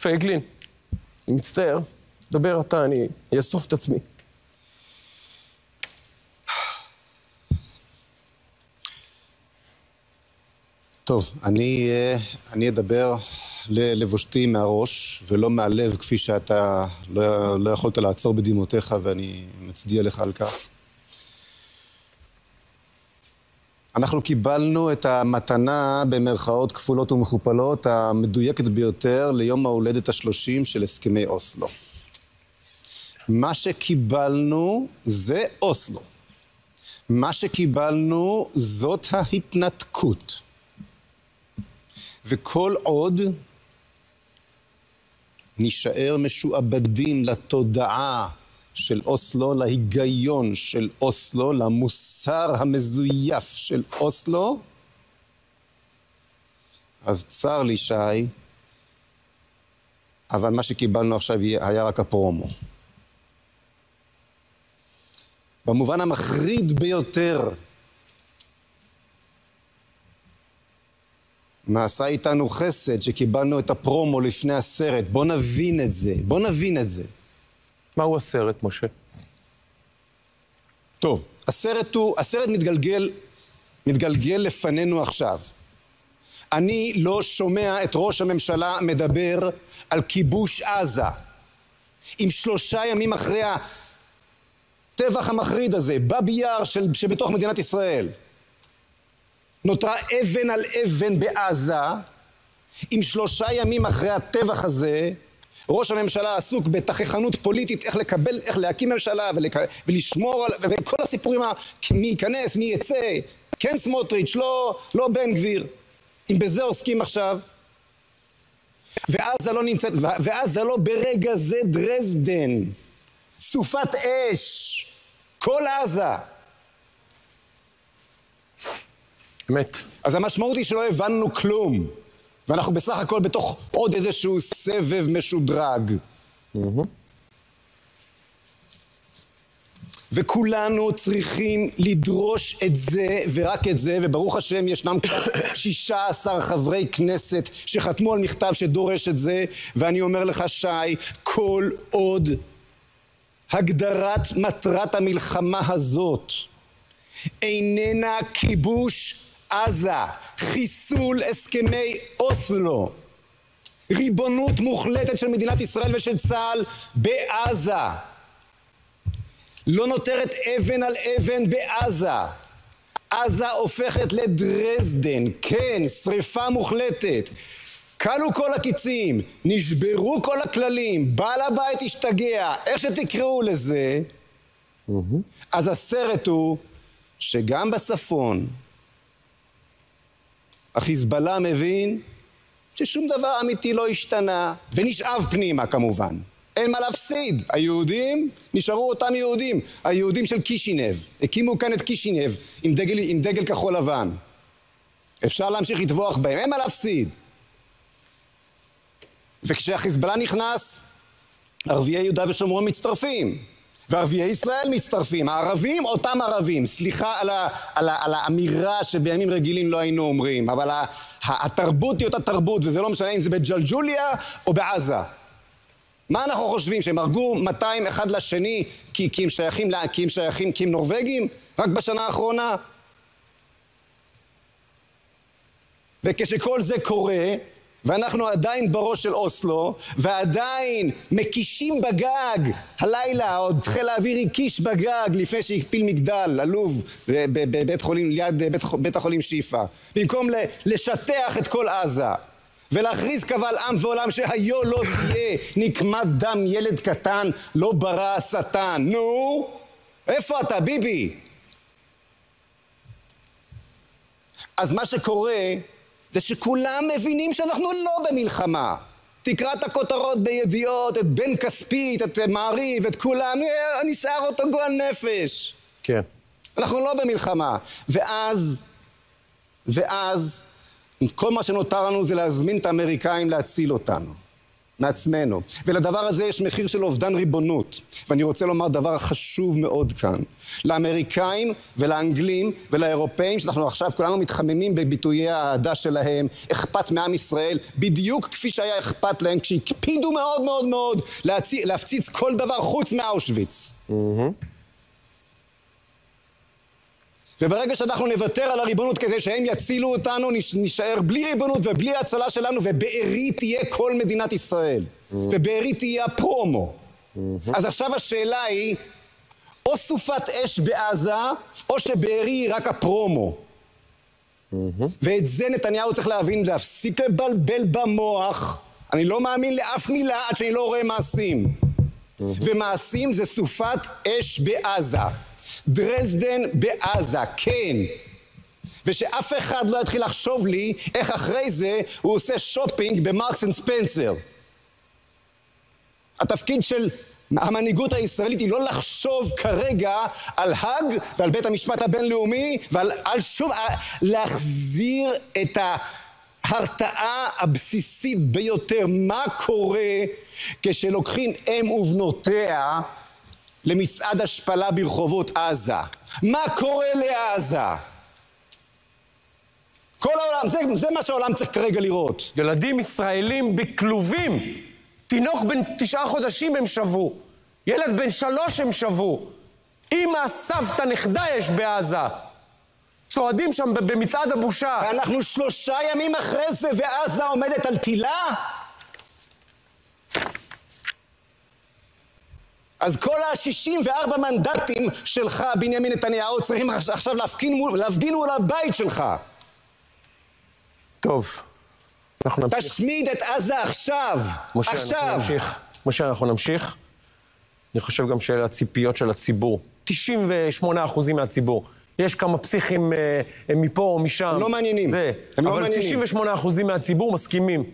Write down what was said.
פייגלין, אני מצטער. דבר אתה, אני אאסוף את עצמי. טוב, אני אדבר ללבושתי מהראש ולא מהלב, כפי שאתה לא יכולת לעצור בדמעותיך, ואני מצדיע לך על כך. אנחנו קיבלנו את המתנה במרכאות כפולות ומכופלות המדויקת ביותר ליום ההולדת ה-30 של הסכמי אוסלו. מה שקיבלנו זה אוסלו. מה שקיבלנו זאת ההתנתקות. וכל עוד נשאר משועבדים לתודעה של אוסלו, להיגיון של אוסלו, למוסר המזויף של אוסלו, אז צר לי שי, אבל מה שקיבלנו עכשיו היה רק הפרומו. במובן המחריד ביותר, נעשה איתנו חסד שקיבלנו את הפרומו לפני הסרט. בוא נבין את זה, בוא נבין את זה. מהו הסרט, משה? טוב, הסרט מתגלגל לפנינו עכשיו. אני לא שומע את ראש הממשלה מדבר על כיבוש עזה. עם 3 ימים אחרי הטבח המחריד הזה, באבי יאר שבתוך מדינת ישראל. נותרה אבן על אבן בעזה, עם 3 ימים אחרי הטבח הזה, ראש הממשלה עסוק בתכחנות פוליטית, איך להקים ממשלה ולשמור על, וכל הסיפורים, מי ייכנס, מי יצא, כן סמוטריץ', לא בן גביר. אם בזה עוסקים עכשיו, ועזה לא נמצאת, ועזה לא ברגע זה דרזדן, סופת אש, כל עזה. אמת. אז המשמעות היא שלא הבנו כלום, ואנחנו בסך הכל בתוך עוד איזשהו סבב משודרג. וכולנו צריכים לדרוש את זה ורק את זה, וברוך השם ישנם 16 חברי כנסת שחתמו על מכתב שדורש את זה, ואני אומר לך שי, כל עוד הגדרת מטרת המלחמה הזאת איננה כיבוש עזה, חיסול הסכמי אוסלו, ריבונות מוחלטת של מדינת ישראל ושל צה"ל בעזה, לא נותרת אבן על אבן בעזה. עזה הופכת לדרזדן, כן, שריפה מוחלטת. קלו כל הקיצים, נשברו כל הכללים, בעל הבית השתגע, איך שתקראו לזה. אז הסרט הוא שגם בצפון החיזבאללה מבין ששום דבר אמיתי לא השתנה, ונשאב פנימה כמובן. אין מה להפסיד. היהודים נשארו אותם יהודים, היהודים של קישינב. הקימו כאן את קישינב עם דגל כחול לבן. אפשר להמשיך לטבוח בהם, אין מה להפסיד. וכשהחיזבאללה נכנס, ערביי יהודה ושומרון מצטרפים, וערביי ישראל מצטרפים, הערבים אותם ערבים. סליחה על האמירה שבימים רגילים לא היינו אומרים, אבל התרבות היא אותה תרבות, וזה לא משנה אם זה בג'לג'וליה או בעזה. מה אנחנו חושבים? שהם הרגו 200 אחד לשני כי הם שייכים, כי הם נורווגים? רק בשנה האחרונה? וכשכל זה קורה, ואנחנו עדיין בראש של אוסלו, ועדיין מקישים בגג, הלילה עוד חיל האוויר הקיש בגג לפני שהכפיל מגדל, עלוב, בבית חולים, ליד בית החולים שיפה. במקום לשטח את כל עזה. ולהכריז קבל עם ועולם שהיו לא תהיה נקמת דם ילד קטן, לא ברא השטן. נו, איפה אתה, ביבי? אז מה שקורה זה שכולם מבינים שאנחנו לא במלחמה. תקרא את הכותרות בידיעות, את בן כספית, את מעריב, את כולם, נשאר אותו גועל נפש. כן. אנחנו לא במלחמה. ואז כל מה שנותר לנו זה להזמין את האמריקאים להציל אותנו. מעצמנו. ולדבר הזה יש מחיר של אובדן ריבונות. ואני רוצה לומר דבר חשוב מאוד כאן. לאמריקאים ולאנגלים ולאירופאים, שאנחנו עכשיו כולנו מתחממים בביטויי האהדה שלהם, אכפת מעם ישראל, בדיוק כפי שהיה אכפת להם, כשהקפידו מאוד מאוד מאוד להפציץ כל דבר חוץ מאושוויץ. וברגע שאנחנו נוותר על הריבונות כדי שהם יצילו אותנו, נשאר בלי ריבונות ובלי הצלה שלנו, ובארי תהיה כל מדינת ישראל. ובארי תהיה הפרומו. אז עכשיו השאלה היא, או סופת אש בעזה, או שבארי היא רק הפרומו. ואת זה נתניהו צריך להבין, להפסיק לבלבל במוח. אני לא מאמין לאף מילה עד שאני לא רואה מעשים. ומעשים זה סופת אש בעזה. דרזדן בעזה, כן. ושאף אחד לא יתחיל לחשוב לי איך אחרי זה הוא עושה שופינג במרקס אנד ספנסר. התפקיד של המנהיגות הישראלית היא לא לחשוב כרגע על האג ועל בית המשפט הבינלאומי ועל שוב להחזיר את ההרתעה הבסיסית ביותר. מה קורה כשלוקחים אם ובנותיה למצעד השפלה ברחובות עזה? מה קורה לעזה? כל העולם, זה מה שהעולם צריך כרגע לראות. ילדים ישראלים בכלובים. תינוק בן 9 חודשים הם שבו. ילד בן 3 הם שבו. אמא, סבתא, נכדה יש בעזה. צועדים שם במצעד הבושה. ואנחנו 3 ימים אחרי זה ועזה עומדת על תילה? אז כל ה-64 מנדטים שלך, בנימין נתניהו, צריכים עכשיו להפגין מול הבית שלך. טוב, אנחנו נמשיך. תשמיד את עזה עכשיו. משה, עכשיו. אנחנו נמשיך. משה, אנחנו נמשיך. אני חושב גם שאלה הציפיות של הציבור. 98% מהציבור. יש כמה פסיכים מפה או משם. הם לא מעניינים. הם לא מעניינים. אבל 98% מהציבור מסכימים.